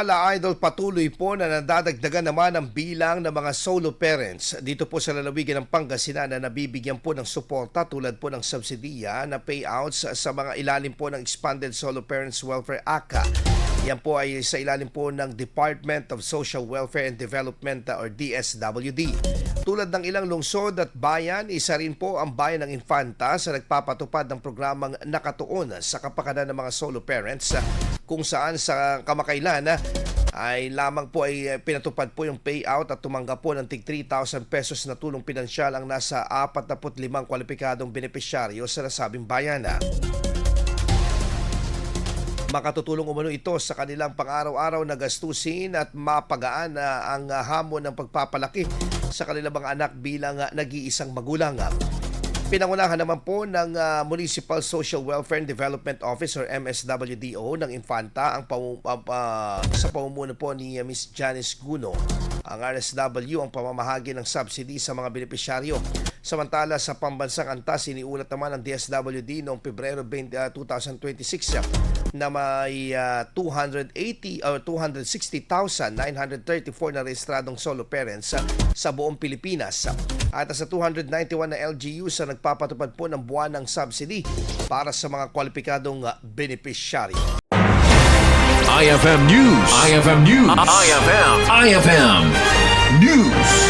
Ala Idol, patuloy po na nadadagdagan naman ang bilang ng mga solo parents dito po sa lalawigan ng Pangasinan na nabibigyan po ng suporta tulad po ng subsidiya na payouts sa mga ilalim po ng Expanded Solo Parents Welfare ACA. Yan po ay sa ilalim po ng Department of Social Welfare and Development or DSWD. Tulad ng ilang lungsod at bayan, isa rin po ang bayan ng Infanta sa nagpapatupad ng programang nakatuon sa kapakanan ng mga solo parents kung saan sa kamakailan ay lamang po ay pinatupad po yung payout at tumanggap po ng tig 3,000 pesos na tulong pinansyal ang nasa 45 kwalipikadong benepisyaryo sa nasabing bayan. Makatutulong umano ito sa kanilang pang-araw-araw na gastusin at mapagaan ang hamon ng pagpapalaki sa kanilang mga anak bilang nag-iisang magulang. Pinangunahan naman po ng Municipal Social Welfare and Development Office or MSWDO ng Infanta ang sa pamumuno po ni Ms. Janice Guno. Ang RSW ang pamamahagi ng subsidy sa mga benepisyaryo. Samantala sa pambansang antas, iniulat naman ng DSWD noong Pebrero 2026 na may 260,934 na rehistradong solo parents sa buong Pilipinas. At sa 291 na LGU sa nagpapatupad po ng buwan ng subsidy para sa mga kwalipikadong benepisyaryo. IFM News. IFM News. IFM News.